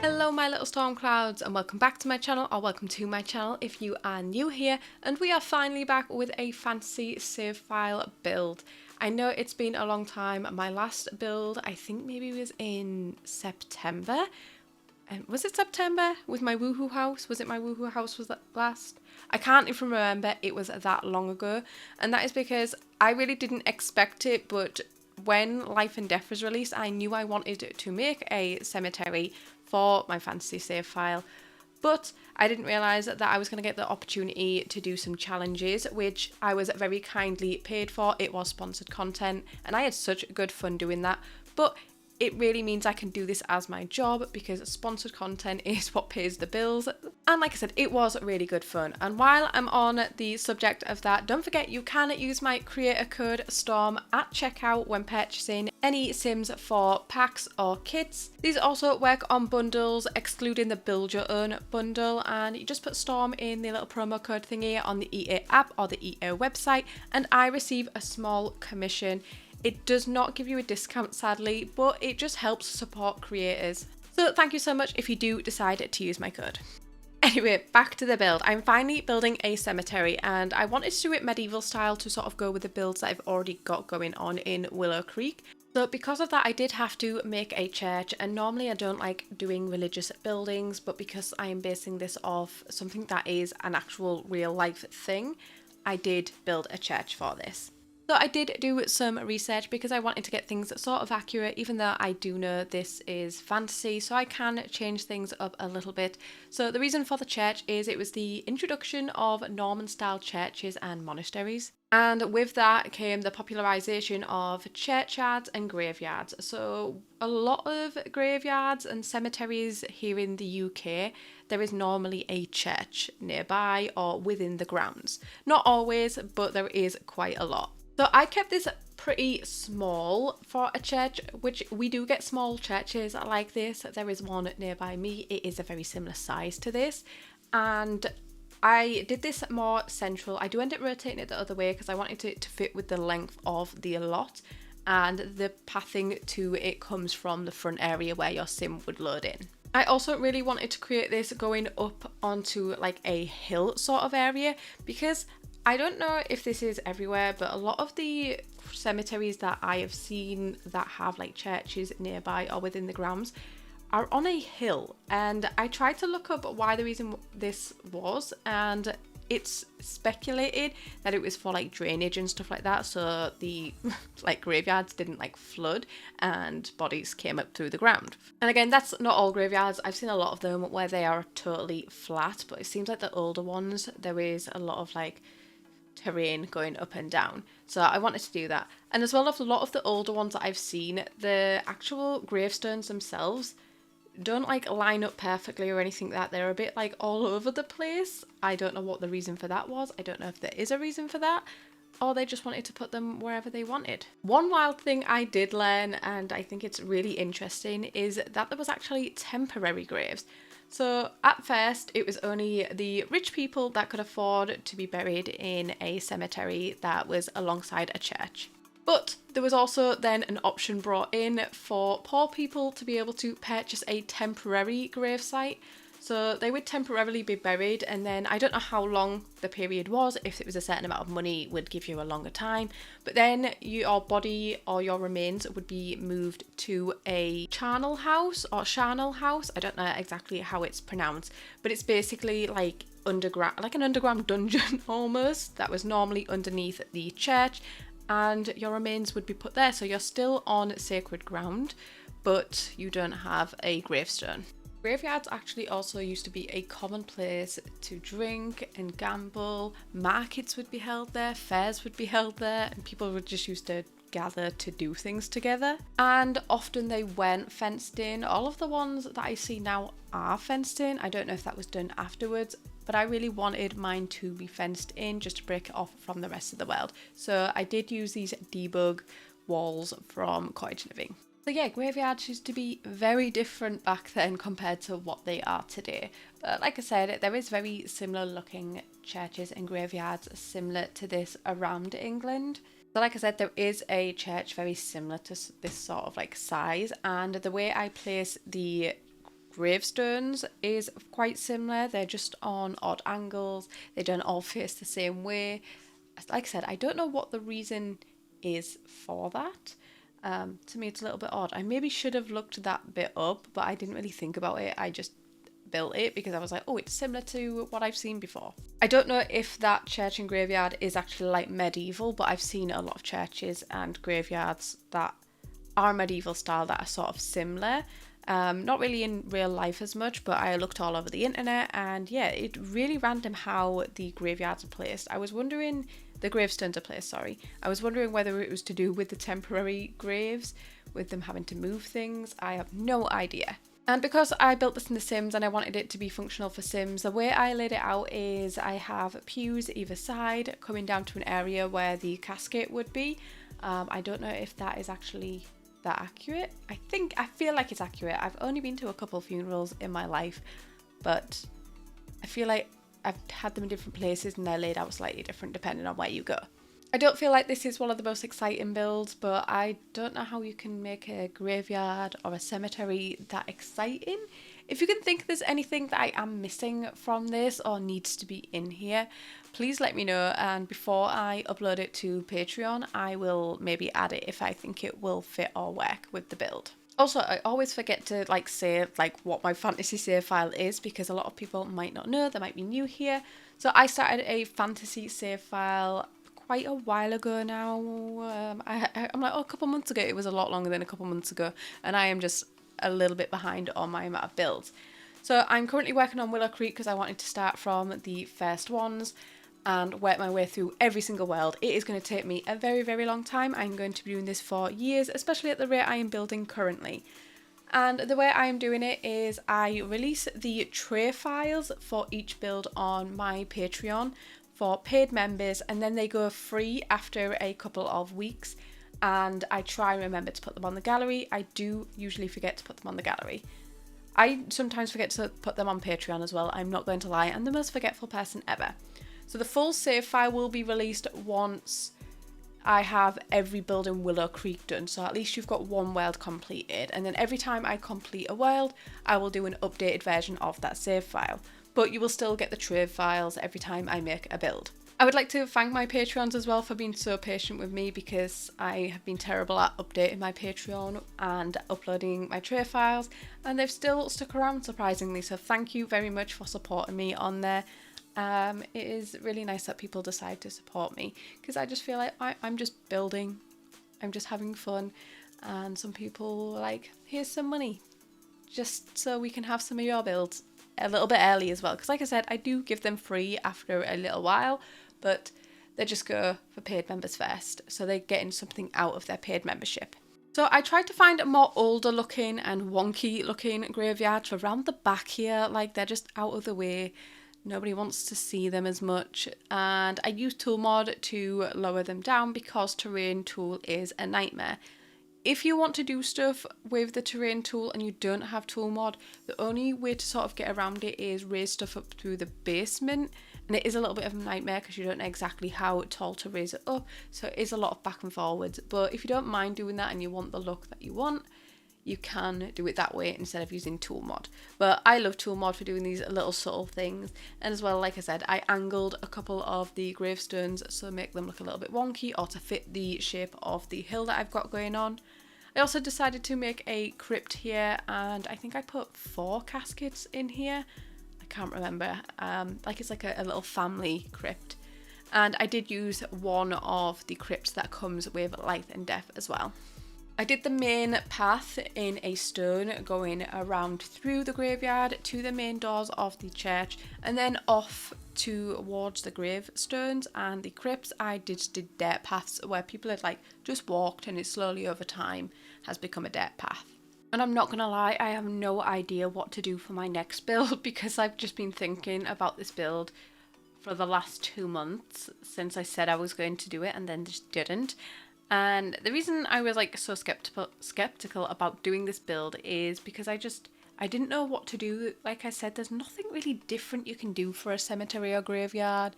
Hello my little storm clouds, and welcome back to my channel, or welcome to my channel if you are new here. And we are finally back with a fancy save file build. I know it's been a long time. My last build I think maybe was in September. And was it September with my woohoo house? Was it my woohoo house was that last? I can't even remember, it was that long ago. And that is because I really didn't expect it, but when Life and Death was released, I knew I wanted to make a cemetery for my fantasy save file, but I didn't realise that I was going to get the opportunity to do some challenges, which I was very kindly paid for. It was sponsored content and I had such good fun doing that, but it really means I can do this as my job because sponsored content is what pays the bills. And like I said, it was really good fun. And while I'm on the subject of that, don't forget you can use my creator code STORM at checkout when purchasing any Sims 4 packs or kits. These also work on bundles, excluding the build your own bundle, and you just put STORM in the little promo code thingy on the EA app or the EA website, and I receive a small commission. It does not give you a discount, sadly, but it just helps support creators. So thank you so much if you do decide to use my code. Anyway, back to the build. I'm finally building a cemetery, and I wanted to do it medieval style to sort of go with the builds that I've already got going on in Willow Creek. So because of that, I did have to make a church, and normally I don't like doing religious buildings, but because I am basing this off something that is an actual real life thing, I did build a church for this. So I did do some research because I wanted to get things sort of accurate, even though I do know this is fantasy, so I can change things up a little bit. So the reason for the church is it was the introduction of Norman style churches and monasteries. And with that came the popularisation of churchyards and graveyards. So a lot of graveyards and cemeteries here in the UK, there is normally a church nearby or within the grounds. Not always, but there is quite a lot. So I kept this pretty small for a church, which we do get small churches like this. There is one nearby me. It is a very similar size to this. And I did this more central. I do end up rotating it the other way because I wanted it to fit with the length of the lot. And the pathing to it comes from the front area where your sim would load in. I also really wanted to create this going up onto like a hill sort of area, because I don't know if this is everywhere, but a lot of the cemeteries that I have seen that have like churches nearby or within the grounds are on a hill. And I tried to look up why the reason this was, and it's speculated that it was for like drainage and stuff like that, so the like graveyards didn't like flood and bodies came up through the ground. And again, that's not all graveyards. I've seen a lot of them where they are totally flat, but it seems like the older ones there is a lot of like terrain going up and down, so I wanted to do that. And as well, as a lot of the older ones that I've seen, the actual gravestones themselves don't like line up perfectly or anything like that. They're a bit like all over the place. I don't know what the reason for that was. I don't know if there is a reason for that, or they just wanted to put them wherever they wanted. One wild thing I did learn, and I think it's really interesting, is that there was actually temporary graves. So at first it was only the rich people that could afford to be buried in a cemetery that was alongside a church. But there was also then an option brought in for poor people to be able to purchase a temporary gravesite. So they would temporarily be buried, and then I don't know how long the period was. If it was a certain amount of money, would give you a longer time. But then your body or your remains would be moved to a charnel house or charnel house. I don't know exactly how it's pronounced, but it's basically like underground, like an underground dungeon almost, that was normally underneath the church, and your remains would be put there. So you're still on sacred ground, but you don't have a gravestone. Graveyards actually also used to be a common place to drink and gamble. Markets would be held there, fairs would be held there, and people would just used to gather to do things together. And often they weren't fenced in. All of the ones that I see now are fenced in. I don't know if that was done afterwards, but I really wanted mine to be fenced in just to break it off from the rest of the world. So I did use these debug walls from Cottage Living. So yeah, graveyards used to be very different back then compared to what they are today. But like I said, there is very similar looking churches and graveyards similar to this around England. So like I said, there is a church very similar to this sort of like size, and the way I place the gravestones is quite similar. They're just on odd angles. They don't all face the same way. Like I said, I don't know what the reason is for that. To me, it's a little bit odd. I maybe should have looked that bit up, but I didn't really think about it. I just built it because I was like, oh, it's similar to what I've seen before. I don't know if that church and graveyard is actually like medieval, but I've seen a lot of churches and graveyards that are medieval style that are sort of similar. Not really in real life as much, but I looked all over the internet, and yeah, it's really random how the graveyards are placed. The gravestones are placed, sorry. I was wondering whether it was to do with the temporary graves, with them having to move things. I have no idea. And because I built this in The Sims and I wanted it to be functional for Sims, the way I laid it out is I have pews either side coming down to an area where the casket would be. I don't know if that is actually that accurate. I feel like it's accurate. I've only been to a couple of funerals in my life, but I feel like I've had them in different places and they're laid out slightly different depending on where you go. I don't feel like this is one of the most exciting builds, but I don't know how you can make a graveyard or a cemetery that exciting. If you can think there's anything that I am missing from this or needs to be in here, please let me know, and before I upload it to Patreon, I will maybe add it if I think it will fit or work with the build. Also, I always forget to say what my fantasy save file is, because a lot of people might not know, they might be new here. So I started a fantasy save file quite a while ago now. I'm like, oh, a couple months ago. It was a lot longer than a couple months ago, and I am just a little bit behind on my amount of builds. So I'm currently working on Willow Creek because I wanted to start from the first ones and work my way through every single world. It is going to take me a very, very long time. I'm going to be doing this for years, especially at the rate I am building currently. And the way I am doing it is I release the tray files for each build on my Patreon for paid members, and then they go free after a couple of weeks, and I try and remember to put them on the gallery. I do usually forget to put them on the gallery. I sometimes forget to put them on Patreon as well. I'm not going to lie, I'm the most forgetful person ever. So the full save file will be released once I have every build in Willow Creek done, so at least you've got one world completed, and then every time I complete a world I will do an updated version of that save file, but you will still get the tray files every time I make a build. I would like to thank my Patreons as well for being so patient with me, because I have been terrible at updating my Patreon and uploading my tray files, and they've still stuck around surprisingly, so thank you very much for supporting me on there. It is really nice that people decide to support me, because I just feel like I'm just building, I'm just having fun, and some people are like, here's some money just so we can have some of your builds a little bit early as well, because like I said, I do give them free after a little while, but they just go for paid members first, so they're getting something out of their paid membership. So I tried to find a more older looking and wonky looking graveyard around the back here, like they're just out of the way. Nobody wants to see them as much, and I use tool mod to lower them down because terrain tool is a nightmare. If you want to do stuff with the terrain tool and you don't have tool mod, the only way to sort of get around it is raise stuff up through the basement, and it is a little bit of a nightmare because you don't know exactly how tall to raise it up, so it is a lot of back and forwards. But if you don't mind doing that and you want the look that you want, you can do it that way instead of using tool mod. But I love tool mod for doing these little subtle things, and as well, like I said, I angled a couple of the gravestones so make them look a little bit wonky or to fit the shape of the hill that I've got going on. I also decided to make a crypt here, and I think I put 4 caskets in here. I can't remember. It's like a little family crypt, and I did use one of the crypts that comes with life and death as well. I did the main path in a stone going around through the graveyard to the main doors of the church, and then off towards the gravestones and the crypts I did dirt paths where people had just walked, and it slowly over time has become a dirt path. And I'm not gonna lie, I have no idea what to do for my next build because I've just been thinking about this build for the last 2 months since I said I was going to do it and then just didn't. And the reason I was so skeptical about doing this build is because I didn't know what to do. Like I said, there's nothing really different you can do for a cemetery or graveyard.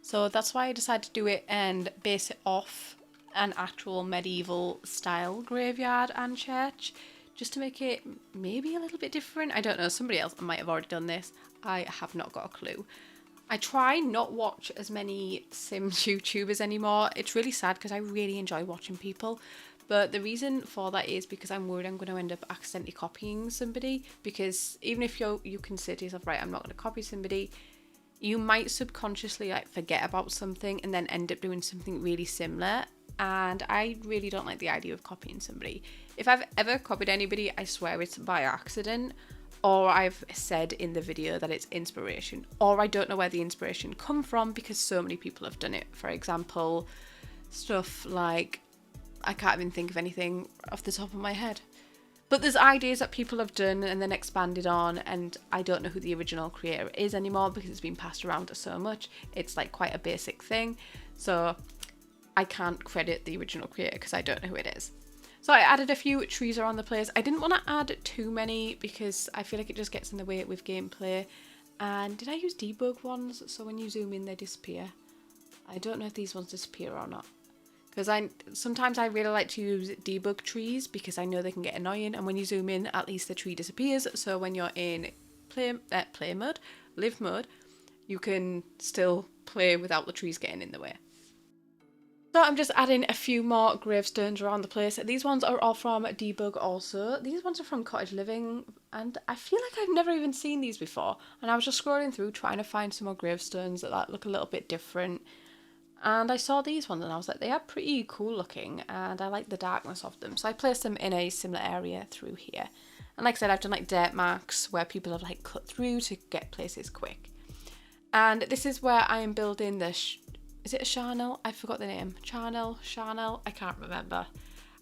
So that's why I decided to do it and base it off an actual medieval style graveyard and church, just to make it maybe a little bit different. I don't know, somebody else might have already done this. I have not got a clue. I try not watch as many Sims YouTubers anymore. It's really sad because I really enjoy watching people. But the reason for that is because I'm worried I'm going to end up accidentally copying somebody. Because even if you can say to yourself, right, I'm not going to copy somebody, you might subconsciously like forget about something and then end up doing something really similar. And I really don't like the idea of copying somebody. If I've ever copied anybody, I swear it's by accident. Or I've said in the video that it's inspiration. Or I don't know where the inspiration come from because so many people have done it. For example, stuff like, I can't even think of anything off the top of my head. But there's ideas that people have done and then expanded on, and I don't know who the original creator is anymore because it's been passed around so much. It's like quite a basic thing. So I can't credit the original creator because I don't know who it is. So I added a few trees around the place. I didn't want to add too many because I feel like it just gets in the way with gameplay. And did I use debug ones? So when you zoom in, they disappear. I don't know if these ones disappear or not. Because sometimes I really like to use debug trees because I know they can get annoying, and when you zoom in, at least the tree disappears. So when you're in play mode, live mode, you can still play without the trees getting in the way. So I'm just adding a few more gravestones around the place. These ones are all from debug also. These ones are from Cottage Living, and I feel like I've never even seen these before. And I was just scrolling through trying to find some more gravestones that look a little bit different. And I saw these ones and I was like, they are pretty cool looking and I like the darkness of them. So I placed them in a similar area through here. And like I said, I've done like dirt marks where people have like cut through to get places quick. And this is where I am building the, is it a charnel? I forgot the name. Charnel, I can't remember.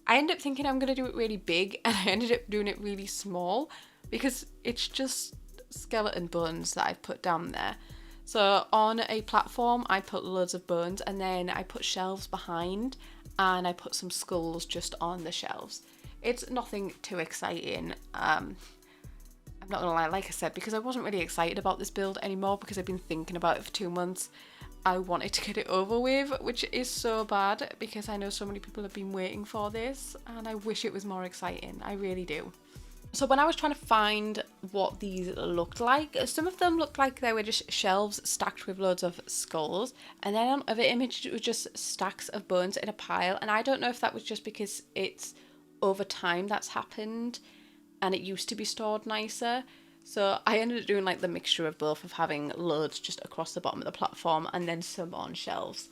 I ended up thinking I'm going to do it really big and I ended up doing it really small because it's just skeleton bones that I've put down there. So on a platform, I put loads of bones and then I put shelves behind and I put some skulls just on the shelves. It's nothing too exciting. I'm not gonna lie, like I said, because I wasn't really excited about this build anymore because I've been thinking about it for 2 months. I wanted to get it over with, which is so bad because I know so many people have been waiting for this and I wish it was more exciting. I really do. So when I was trying to find what these looked like, some of them looked like they were just shelves stacked with loads of skulls, and then on other images it was just stacks of bones in a pile, and I don't know if that was just because it's over time that's happened and it used to be stored nicer. So I ended up doing like the mixture of both, of having loads just across the bottom of the platform and then some on shelves.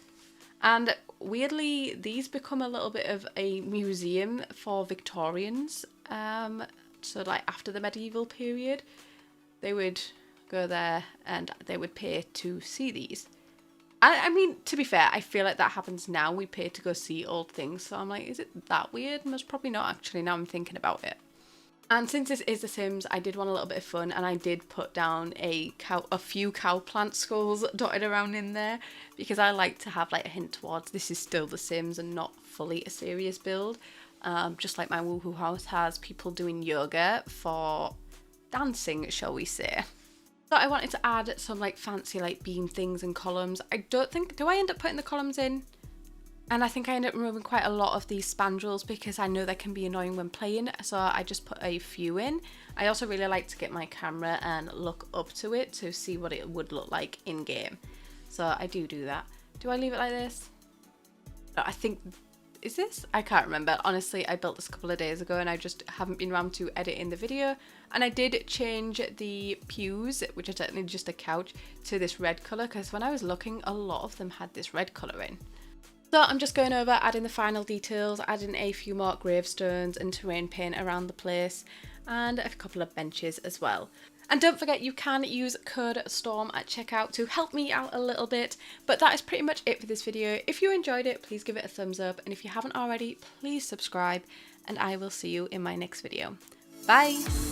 And weirdly, these become a little bit of a museum for Victorians. So like after the medieval period, they would go there and they would pay to see these. I mean, to be fair, I feel like that happens now. We pay to go see old things. So I'm like, is it that weird? And it's probably not actually, now I'm thinking about it. And since this is The Sims, I did want a little bit of fun and I did put down a few cow plant skulls dotted around in there because I like to have like a hint towards this is still The Sims and not fully a serious build. Just like my woohoo house has people doing yoga for dancing, shall we say. So I wanted to add some like fancy like beam things and columns. I don't think, do I end up putting the columns in? And I think I end up removing quite a lot of these spandrels because I know they can be annoying when playing, so I just put a few in. I also really like to get my camera and look up to it to see what it would look like in game. So I do that. Do I leave it like this? No, I think, is this? I can't remember. Honestly, I built this a couple of days ago and I just haven't been around to edit in the video. And I did change the pews, which are technically just a couch, to this red colour because when I was looking, a lot of them had this red colour in. So I'm just going over adding the final details, adding a few more gravestones and terrain paint around the place, and a couple of benches as well. And don't forget, you can use code STORM at checkout to help me out a little bit. But that is pretty much it for this video. If you enjoyed it, please give it a thumbs up. And if you haven't already, please subscribe. And I will see you in my next video. Bye!